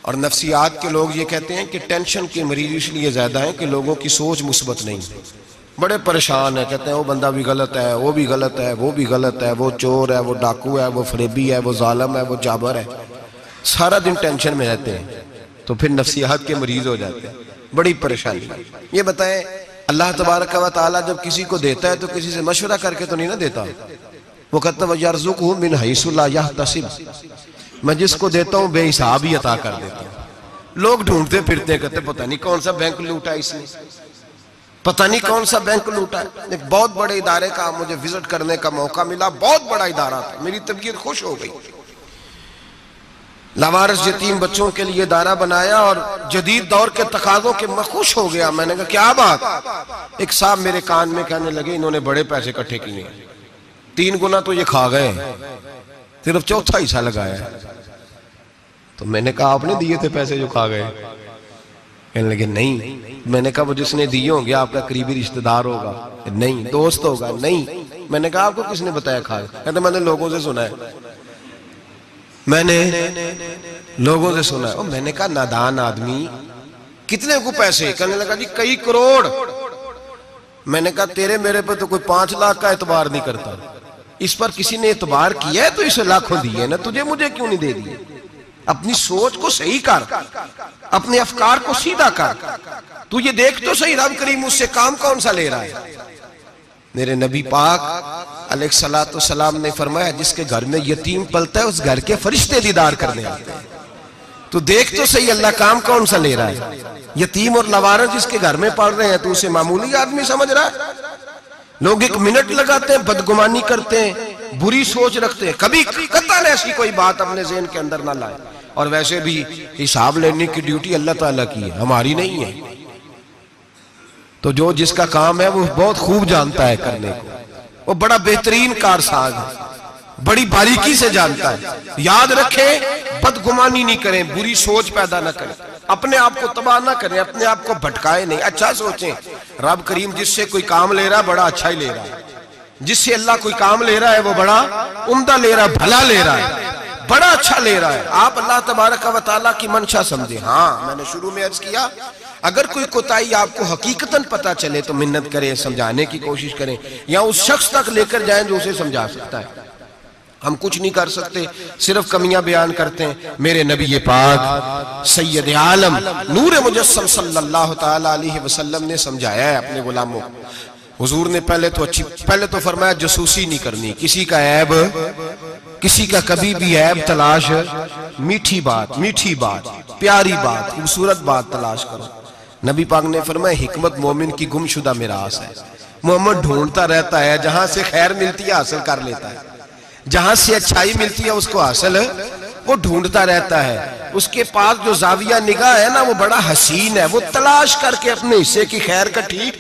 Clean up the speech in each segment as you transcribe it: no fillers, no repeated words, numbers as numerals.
اور نفسیات کے لوگ یہ کہتے ہیں کہ ٹینشن کے مریض اس لیے زیادہ ہیں کہ لوگوں کی سوچ مثبت نہیں، بڑے پریشان ہیں، کہتے ہیں وہ بندہ بھی غلط ہے، وہ بھی غلط ہے، وہ بھی غلط ہے، وہ چور ہے، وہ ڈاکو ہے، وہ فریبی ہے، وہ ظالم ہے، وہ جابر ہے، سارا دن ٹینشن میں رہتے ہیں، تو پھر نفسیات کے مریض ہو جاتے ہیں، بڑی پریشانی۔ یہ بتائیں اللہ تبارک و تعالیٰ جب کسی کو دیتا ہے تو کسی سے مشورہ کر کے تو نہیں نہ دیتا، وہ کہتا ہے وَيَرْزُقْهُ مِنْ حَيْثُ لَا يَحْتَسِبُ، میں جس کو دیتا ہوں بے حساب ہی عطا کر دیتا ہوں۔ لوگ ڈھونڈتے پھرتے ہیں، کہتے ہیں پتہ نہیں کون سا بینک لوٹا اس نے، پتہ نہیں کون سا بینک لوٹا ہے۔ ایک بہت بڑے ادارے کا مجھے وزٹ کرنے کا موقع ملا، بہت بڑا ادارہ تھا، میری طبیعت خوش ہو گئی۔ لاوارث یتیم بچوں کے لیے ادارہ بنایا اور جدید دور کے تقاضوں کے میں خوش ہو گیا۔ میں نے کہا کیا بات؟ ایک صاحب میرے کان میں کہنے لگے انہوں نے بڑے پیسے اکٹھے کیے، 3 گنا تو یہ کھا گئے، صرف چوتھا حصہ لگایا ہے۔ تو میں نے کہا آپ نے دیے تھے پیسے جو کھا گئے؟ کہنے لگے نہیں۔ میں نے کہا وہ جس نے دیے ہوں گے آپ کا قریبی رشتہ دار ہوگا؟ نہیں۔ دوست ہوگا؟ نہیں۔ میں نے کہا آپ کو کس نے بتایا کھا گئے؟ کہتے میں نے لوگوں سے سنا ہے، میں نے لوگوں سے سنا ہے۔ میں نے کہا نادان آدمی، کتنے کو پیسے؟ کہنے لگا جی کئی کروڑ۔ میں نے کہا تیرے میرے پہ تو کوئی 5 لاکھ کا اعتبار نہیں کرتا، اس پر کسی نے اعتبار کیا ہے تو اسے لاکھوں دیے نا، تجھے مجھے کیوں نہیں دے دیے؟ اپنی سوچ کو صحیح کر، اپنے افکار کو سیدھا کر، تو یہ دیکھ تو صحیح رب کریم اس سے کام کون سا لے رہا ہے۔ میرے نبی پاک علیہ السلام نے فرمایا جس کے گھر میں یتیم پلتا ہے اس گھر کے فرشتے دیدار کرنے آتے ہیں، تو دیکھ تو صحیح اللہ کام کون سا لے رہا ہے۔ یتیم اور لاوارث جس کے گھر میں پڑھ رہے ہیں تو اسے معمولی آدمی سمجھ رہا ہے۔ لوگ 1 منٹ لگاتے ہیں، بدگمانی کرتے ہیں، بری سوچ رکھتے ہیں، کبھی قطعاً ایسی کوئی بات اپنے ذہن کے اندر نہ لائے۔ اور ویسے بھی حساب لینے کی ڈیوٹی اللہ تعالیٰ کی ہے، ہماری نہیں ہے۔ تو جو جس کا کام ہے وہ بہت خوب جانتا ہے کرنے کو، وہ بڑا بہترین کارساز ہے، بڑی باریکی سے جانتا ہے۔ یاد رکھیں بدگمانی نہیں کریں، بری سوچ پیدا نہ کریں، اپنے آپ کو تباہ نہ کریں، اپنے آپ کو بھٹکائیں نہیں، اچھا سوچیں۔ رب کریم جس سے کوئی کام لے رہا ہے بڑا اچھا ہی لے رہا ہے، جس سے اللہ کوئی کام لے رہا ہے وہ بڑا عمدہ لے رہا ہے، بھلا لے رہا ہے، بڑا اچھا لے رہا ہے۔ آپ اللہ تبارک و تعالیٰ کی منشا سمجھیں۔ ہاں میں نے شروع میں عرض کیا اگر کوئی کوتاہی آپ کو حقیقتاً پتہ چلے تو منت کریں، سمجھانے کی کوشش کریں، یا اس شخص تک لے کر جائیں جو اسے سمجھا سکتا ہے۔ ہم کچھ نہیں کر سکتے، صرف کمیاں بیان کرتے ہیں۔ میرے نبی پاک سید عالم نور مجسم صلی اللہ تعالیٰ علیہ وسلم نے سمجھایا ہے اپنے غلاموں کو۔ حضور نے پہلے تو فرمایا جاسوسی نہیں کرنی، کسی کا عیب، کسی کا کبھی بھی عیب تلاش، میٹھی بات، پیاری بات، خوبصورت بات تلاش کرو۔ نبی پاک نے فرمایا حکمت مومن کی گمشدہ میراث ہے۔ محمد ڈھونڈتا رہتا ہے، جہاں سے خیر ملتی ہے حاصل کر لیتا ہے، جہاں سے اچھائی ملتی ہے اس کو حاصل وہ ڈھونڈتا رہتا ہے۔ اس کے پاس جو زاویہ نگاہ ہے نا وہ بڑا حسین ہے، وہ تلاش کر کے اپنے حصے کی خیر کٹھی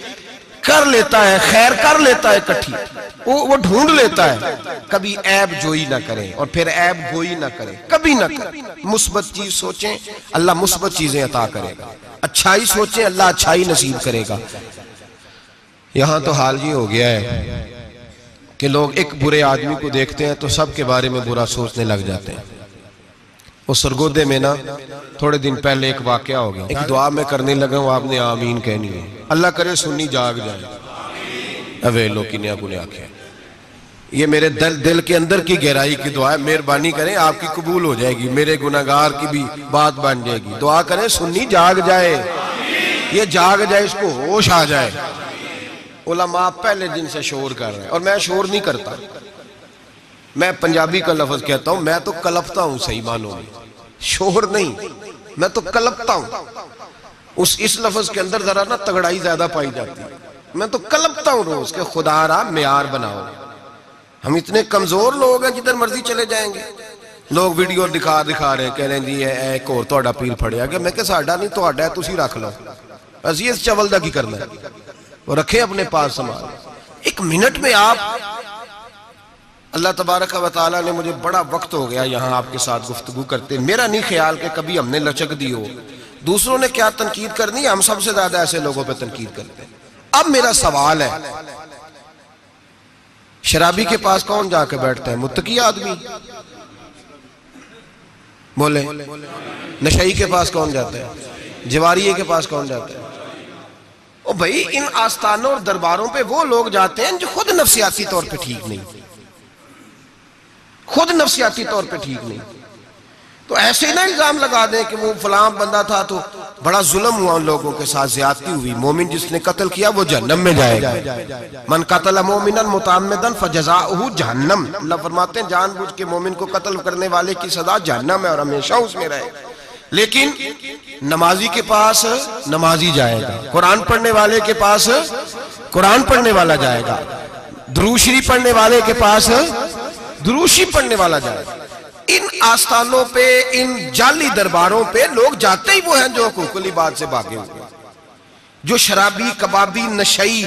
کر لیتا ہے، خیر کر لیتا ہے کٹھی، وہ ڈھونڈ لیتا ہے۔ کبھی عیب جوئی نہ کریں اور پھر عیب گوئی نہ کریں، کبھی نہ کریں۔ مثبت چیز سوچیں اللہ مثبت چیزیں عطا کرے گا، اچھائی سوچیں اللہ اچھائی نصیب کرے گا۔ یہاں تو حال یہ ہو گیا ہے کہ لوگ ایک برے آدمی کو دیکھتے ہیں تو سب کے بارے میں برا سوچنے لگ جاتے ہیں۔ وہ سرگودے میں نا تھوڑے دن پہلے ایک واقعہ ہو گیا، ایک دعا میں کرنے لگا ہوں، آپ نے آمین کہنی ہے، اللہ کرے سنی جاگ جائے۔ اویلو کی نیا گنے آکھیں، یہ میرے دل کے اندر کی گہرائی کی دعا ہے، مہربانی کریں آپ کی قبول ہو جائے گی، میرے گناہگار کی بھی بات بن جائے گی۔ دعا کریں سنی جاگ جائے، یہ جاگ جائے، اس کو ہوش آ جائے۔ علماء پہلے دن سے شور کر رہے ہیں اور میں شور نہیں کرتا، میں پنجابی کا لفظ کہتا ہوں، میں تو کلپتا ہوں، صحیح معنوں میں شور نہیں، میں تو کلپتا ہوں۔ اس لفظ کے اندر ذرا نا تگڑائی زیادہ پائی جاتی ہے، میں تو کلپتا ہوں روز کہ خدا را معیار بناؤ۔ ہم اتنے کمزور لوگ ہیں جدھر مرضی چلے جائیں گے، لوگ ویڈیو دکھا رہے کہہ رہے ہیں جی ایک اور توڑا پیر پھڑیا گیا، میں کہ ساڑھا نہیں توڑا ہے تسی رکھ لو، عزیز چول دا کی کرنا ہے، وہ رکھے اپنے پاس سامان۔ 1 منٹ میں آپ، اللہ تبارک و تعالیٰ نے مجھے بڑا وقت ہو گیا یہاں آپ کے ساتھ گفتگو کرتے، میرا نہیں خیال کہ کبھی ہم نے لچک دی ہو، دوسروں نے کیا تنقید کرنی ہے، ہم سب سے زیادہ ایسے لوگوں پہ تنقید کرتے ہیں۔ اب میرا سوال ہے، شرابی کے پاس کون جا کے بیٹھتا ہے؟ متقی آدمی۔ بولے نشئی کے پاس کون جاتا ہے؟ جواریے کے پاس کون جاتا ہے؟ او بھائی ان آستانوں اور درباروں پہ وہ لوگ جاتے ہیں جو خود نفسیاتی طور پہ ٹھیک نہیں، خود نفسیاتی طور پہ ٹھیک نہیں. تو ایسے نہ الزام لگا دیں کہ وہ فلاں بندہ تھا تو بڑا ظلم ہوا ان لوگوں کے ساتھ، زیادتی ہوئی، مومن جس نے قتل کیا وہ جہنم میں جائے گا. من قتل مومنا متعمدا فجزاؤہ جہنم، اللہ فرماتے ہیں جان بوجھ کے مومن کو قتل کرنے والے کی سزا جہنم ہے اور ہمیشہ اس میں رہے گا. لیکن نمازی کے پاس نمازی جائے گا، قرآن پڑھنے والے کے پاس قرآن پڑھنے والا جائے گا، درود شریف پڑھنے والے کے پاس درود شریف پڑھنے والا جائے گا. ان آستانوں پہ، ان جعلی درباروں پہ لوگ جاتے ہی وہ ہیں جو حقوق العباد سے بھاگے ہوئے، جو شرابی، کبابی، نشئی،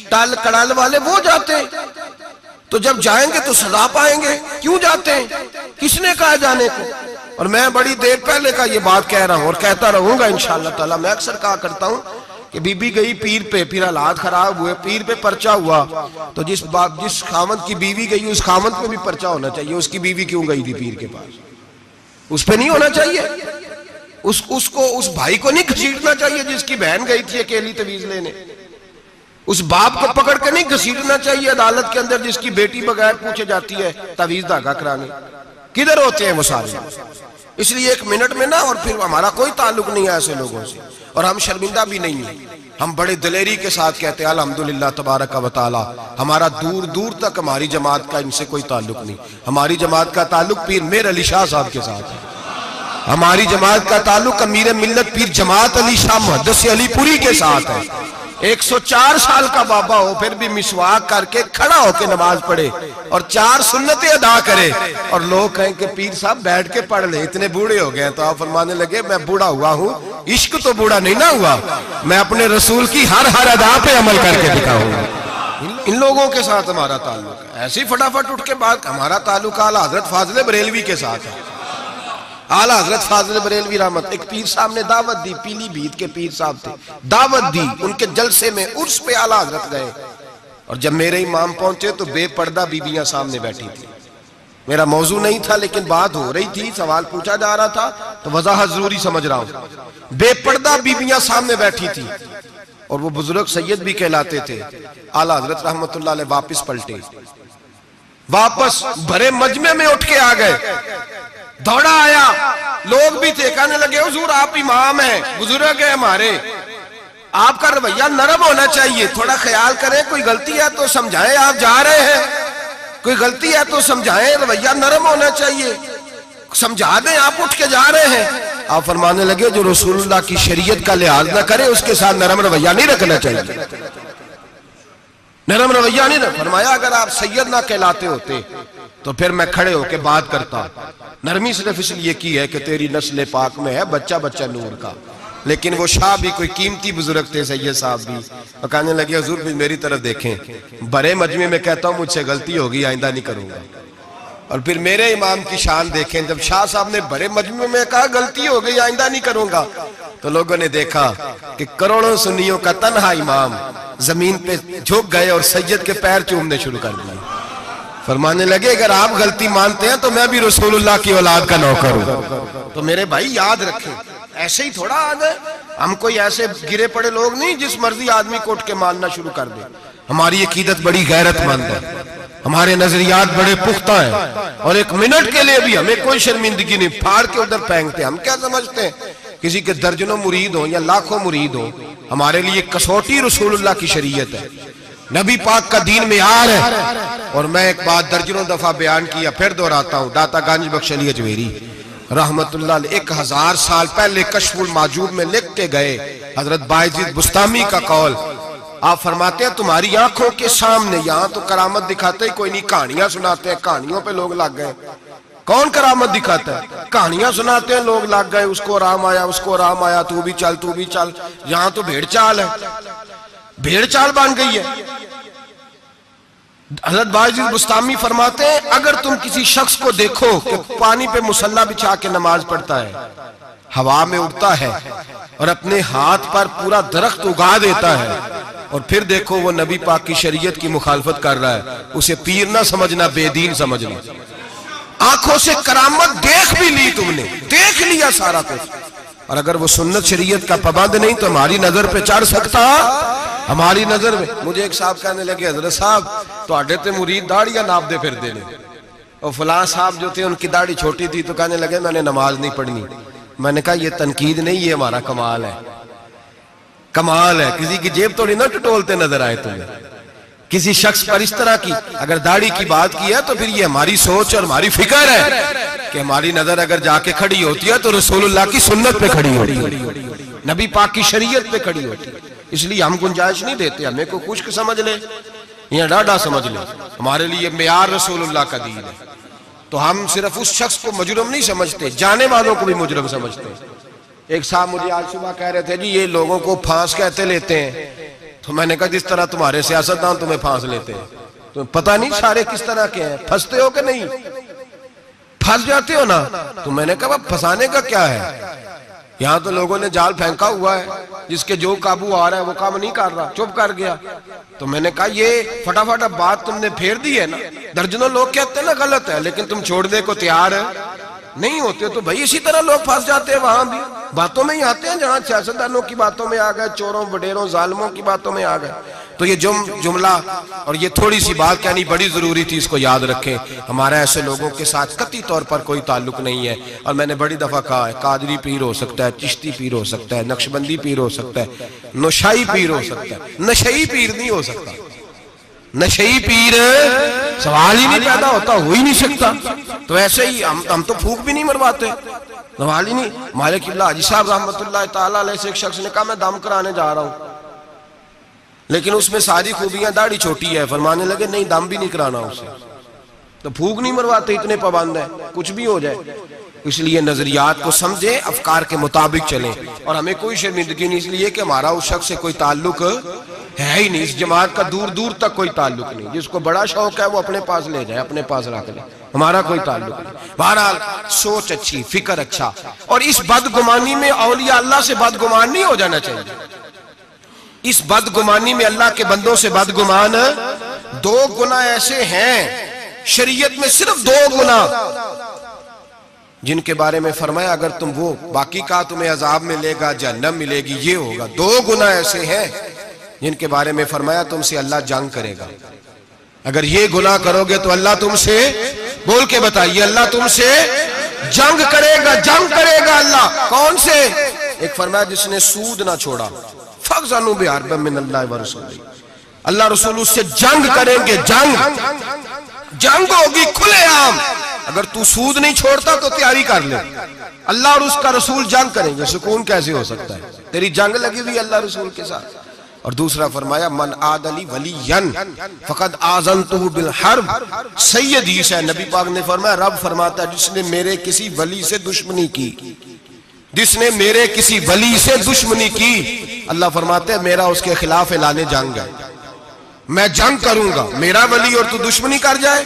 ٹال کڑال والے وہ جاتے ہیں. تو جب جائیں گے تو سزا پائیں گے. کیوں جاتے ہیں؟ کس نے کہا جانے کو؟ اور میں بڑی دیر پہلے کا یہ بات کہہ رہا ہوں اور کہتا رہوں گا انشاءاللہ تعالی. میں اکثر کہا کرتا ہوں کہ بی بی گئی پیر پہ، پھر حالات خراب ہوئے، پیر پہ پرچہ ہوا، تو جس خامد کی بیوی گئی اس خامد پہ بھی پرچہ ہونا چاہیے. اس کی بیوی کیوں گئی تھی پیر کے پاس؟ اس پہ نہیں ہونا چاہیے. اس بھائی کو نہیں گھسیٹنا چاہیے جس کی بہن گئی تھی اکیلی تویز لینے. اس باپ کو پکڑ کے نہیں گھسیٹنا چاہیے عدالت کے اندر جس کی بیٹی بغیر پوچھے جاتی ہے تویز دھاگا کرانے. کدھر ہوتے ہیں وہ سارے؟ اس لیے ایک منٹ میں نا، اور پھر ہمارا کوئی تعلق نہیں ہے ایسے لوگوں سے، اور ہم شرمندہ بھی نہیں ہیں. ہم بڑے دلیری کے ساتھ کہتے ہیں الحمدللہ تبارک و تعالی ہمارا دور دور تک ہماری جماعت کا ان سے کوئی تعلق نہیں. ہماری جماعت کا تعلق پیر میر علی شاہ صاحب کے ساتھ ہے. ہماری جماعت کا تعلق امیر ملت پیر جماعت علی شاہ محدث علی پوری کے ساتھ ہے. 104 سال کا بابا ہو پھر بھی مسواک کر کے کھڑا ہو کے نماز پڑھے اور 4 سنتیں ادا کرے، اور لوگ کہیں کہ پیر صاحب بیٹھ کے پڑھ لے، اتنے بوڑھے ہو گئے. تو آپ فرمانے لگے میں بوڑھا ہوا ہوں، عشق تو بوڑھا نہیں نہ ہوا، میں اپنے رسول کی ہر ادا پہ عمل کر کے دکھاؤں گا. ان لوگوں کے ساتھ ہمارا تعلق ہے. ایسی فٹافٹ اٹھ کے بات، ہمارا تعلق اعلیٰ حضرت فاضل بریلوی کے ساتھ ہے. اعلیٰ حضرت فاضل بریلوی رحمت، ایک پیر صاحب نے دعوت دی، پیلی بھیت کے پیر صاحب تھے، دعوت دی. ان کے جلسے میں عرس پہ اعلیٰ حضرت گئے، اور جب میرے امام پہنچے تو بے پردہ بیویاں سامنے بیٹھی تھی. میرا موضوع نہیں تھا لیکن بات ہو رہی تھی، سوال پوچھا جا رہا تھا تو وضاحت ضروری سمجھ رہا ہوں. بے پردہ بیویاں سامنے بیٹھی تھی، اور وہ بزرگ سید بھی کہلاتے تھے. اعلیٰ حضرت رحمت اللہ علیہ واپس پلٹے، واپس بھرے مجمع میں اٹھ کے آ گئے. دوڑا آیا، لوگ بھی تھے، کہنے لگے حضور آپ امام ہیں، بزرگ ہیں ہمارے، آپ کا رویہ نرم ہونا چاہیے، تھوڑا خیال کریں، کوئی غلطی ہے تو سمجھائیں، آپ جا رہے ہیں، کوئی غلطی ہے تو سمجھائیں، رویہ نرم ہونا چاہیے، سمجھا دیں، آپ اٹھ کے جا رہے ہیں. آپ فرمانے لگے جو رسول اللہ کی شریعت کا لحاظ نہ کرے اس کے ساتھ نرم رویہ نہیں رکھنا چاہیے. نرم رویہ نہیں رکھنا. فرمایا اگر آپ سید نہ کہلاتے ہوتے تو پھر میں کھڑے ہو کے بات کرتا. نرمی صرف اس لیے کی ہے کہ تیری نسل پاک میں ہے بچہ بچہ نور کا. لیکن وہ شاہ بھی کوئی قیمتی بزرگ تھے، سید صاحب بھی، اور کہنے لگے حضور بھی میری طرف دیکھیں، بڑے مجمع میں کہتا ہوں مجھ سے غلطی ہوگی، آئندہ نہیں کروں گا. اور پھر میرے امام کی شان دیکھیں، جب شاہ صاحب نے بڑے مجمع میں کہا غلطی ہو گئی آئندہ نہیں کروں گا، تو لوگوں نے دیکھا کہ کروڑوں سنیوں کا تنہا امام زمین پہ جھک گئے اور سید کے پیر چومنے شروع کر دیے. فرمانے لگے اگر آپ غلطی مانتے ہیں تو میں بھی رسول اللہ کی اولاد کا نوکر ہوں. تو میرے بھائی یاد رکھیں، ایسے ہی تھوڑا آ جائے. ہم کوئی ایسے گرے پڑے لوگ نہیں جس مرضی آدمی کو اٹھ کے ماننا شروع کر دے. ہماری عقیدت بڑی غیرت مند ہے، ہمارے نظریات بڑے پختہ ہیں، اور ایک منٹ کے لیے بھی ہمیں کوئی شرمندگی نہیں. پھاڑ کے ادھر پھینکتے. ہم کیا سمجھتے ہیں کسی کے درجنوں مرید ہوں یا لاکھوں مرید ہوں، ہمارے لیے کسوٹی رسول اللہ کی شریعت ہے، نبی پاک کا دین معیار ہے. اور میں ایک بات درجنوں دفعہ بیان کیا، پھر دہراتا ہوں. داتا گنج بخش علی اجویری رحمت اللہ علیہ 1000 سال پہلے کشف المعجوب میں لکھ کے گئے حضرت باعزید بستامی کا قول. آپ فرماتے ہیں تمہاری آنکھوں کے سامنے، یہاں تو کرامت دکھاتے ہی کوئی نہیں، کہانیاں سناتے ہیں، کہانیوں پہ لوگ لگ گئے. کون کرامت دکھاتا ہے؟ کہانیاں سناتے ہیں، لوگ لگ گئے، اس کو آرام آیا، اس کو آرام آیا، تو بھی چل تو بھی چل. یہاں تو بھیڑ چال ہے، بھیڑ چال بن گئی ہے. حضرت باعزید بستامی فرماتے ہیں اگر تم کسی شخص کو دیکھو کہ پانی پہ مصلی بچھا کے نماز پڑھتا ہے، ہوا میں اڑتا ہے اور اپنے ہاتھ پر پورا درخت اگا دیتا ہے، اور پھر دیکھو وہ نبی پاک کی شریعت کی مخالفت کر رہا ہے، اسے پیر نہ سمجھنا، بے دین سمجھنا. آنکھوں سے کرامت دیکھ بھی لی تم نے، دیکھ لیا سارا کچھ، اور اگر وہ سنت شریعت کا پابند نہیں تو ہماری نظر پہ چڑھ سکتا؟ ہماری نظر میں مجھے ایک صاحب کہنے لگے حضرت صاحب تو آڈے تے مرید داڑیاں ناپ دے پھر دینے، اور فلاں صاحب جو تھے ان کی داڑھی چھوٹی تھی تو کہنے لگے میں نے نماز نہیں پڑھنی۔ میں نے کہا یہ تنقید نہیں، یہ ہمارا کمال ہے، کمال ہے، کسی کی جیب توڑی نہ ٹٹولتے نظر آئے تمہیں، کسی شخص پر اس طرح کی اگر داڑھی کی بات کی ہے تو پھر یہ ہماری سوچ اور ہماری فکر ہے کہ ہماری نظر اگر جا کے کھڑی ہوتی ہے تو رسول اللہ کی سنت پہ کھڑی ہوتی ہے، نبی پاک کی شریعت پہ کھڑی ہوتی ہے، اس لیے ہم گنجائش نہیں دیتے، ہمیں کو خشک سمجھ لے یا ڈاڈا سمجھ لے، ہمارے لیے معیار رسول اللہ کا دین ہے، تو ہم صرف اس شخص کو مجرم نہیں سمجھتے، جانے والوں کو بھی مجرم سمجھتے ہیں۔ ایک صاحب مجھے آج صبح کہہ رہے تھے جی یہ لوگوں کو پھانس کہتے لیتے ہیں، تو میں نے کہا جس طرح تمہارے سیاستدان تمہیں پھانس لیتے ہیں، تمہیں پتہ نہیں سارے کس طرح کے ہیں، پھنستے ہو کہ نہیں؟ پھنس جاتے ہو نا؟ تو میں نے کہا پھنسانے کا کیا ہے، یہاں تو لوگوں نے جال پھینکا ہوا ہے، جس کے جو قابو آ رہا ہے وہ کام نہیں کر رہا، چپ کر گیا۔ تو میں نے کہا یہ فٹافٹ بات تم نے پھیر دی ہے نا، درجنوں لوگ کہتے ہیں نا غلط ہے، لیکن تم چھوڑنے کو تیار نہیں ہوتے، تو بھائی اسی طرح لوگ پھنس جاتے ہیں، وہاں بھی باتوں میں ہی آتے ہیں، جہاں سیاستدانوں کی باتوں میں آ گئے، چوروں بڈیروں ظالموں کی باتوں میں آ گئے۔ تو یہ جملہ اور یہ تھوڑی سی بات کہنی بڑی ضروری تھی، اس کو یاد رکھیں، ہمارا ایسے لوگوں کے ساتھ قطعی طور پر کوئی تعلق نہیں ہے، اور میں نے بڑی دفعہ کہا ہے قادری پیر ہو سکتا ہے، چشتی پیر ہو سکتا ہے، نقشبندی پیر ہو سکتا ہے، نوشائی پیر ہو سکتا ہے، نشئی پیر نہیں ہو سکتا، نشئی پیر سوال ہی نہیں پیدا ہوتا، ہو ہی نہیں سکتا۔ تو ایسے ہی ہم تو پھوک بھی نہیں مرواتے، سوال ہی نہیں۔ مالک قبلہ حاجی صاحب رحمت اللہ تعالیٰ علیہ سے ایک شخص نے کہا میں دم کرانے جا رہا ہوں، لیکن اس میں ساری خوبیاں، داڑھی چھوٹی ہے، فرمانے لگے نہیں دم بھی نہیں کرانا اسے، تو پھوک نہیں مرواتے، اتنے پابند ہیں، کچھ بھی ہو جائے۔ اس لیے نظریات کو سمجھیں، افکار کے مطابق چلیں، اور ہمیں کوئی شرمندگی نہیں، اس لیے کہ ہمارا اس شخص سے کوئی تعلق ہے ہی نہیں، اس جماعت کا دور دور تک کوئی تعلق نہیں، جس کو بڑا شوق ہے وہ اپنے پاس لے جائے، اپنے پاس رکھ لے، ہمارا کوئی تعلق نہیں۔ بہرحال سوچ اچھی، فکر اچھا، اور اس بدگمانی میں اولیاء اللہ سے بدگمان نہیں ہو جانا چاہیے، اس بدگمانی میں اللہ کے بندوں سے بدگمان، دو گناہ ایسے ہیں شریعت میں، صرف دو گناہ جن کے بارے میں فرمایا اگر تم وہ باقی کا تمہیں عذاب ملے گا، جہنم ملے گی، یہ ہوگا۔ دو گناہ ایسے ہیں جن کے بارے میں فرمایا تم سے اللہ جنگ کرے گا، اگر یہ گناہ کرو گے تو اللہ تم سے، بول کے بتائیے، اللہ تم سے جنگ کرے گا، جنگ کرے گا اللہ۔ کون سے؟ ایک فرمایا جس نے سود نہ چھوڑا، فَأْذَنُوا بِحَرْبٍ مِّنَ اللَّهِ وَرَسُولِهِ، اللہ رسول اس سے جنگ کریں گے، جنگ ہوگی کھلے عام۔ اگر تو سود نہیں چھوڑتا تو تیاری کر لے، اللہ اور اس کا رسول جنگ کریں گے، سکون کیسے ہو سکتا ہے؟ تیری جنگ لگی ہوئی اللہ رسول کے ساتھ۔ اور دوسرا فرمایا من عاد لی ولیًا فقد آذنتہ بالحرب، سید حدیث ہے، نبی پاک نے فرمایا، رب فرماتا ہے جس نے میرے کسی ولی سے دشمنی کی، جس نے میرے کسی ولی سے دشمنی کی، اللہ فرماتے ہیں میرا اس کے خلاف اعلان جنگ ہے، میں جنگ کروں گا، میرا ولی اور تو دشمنی کر جائے۔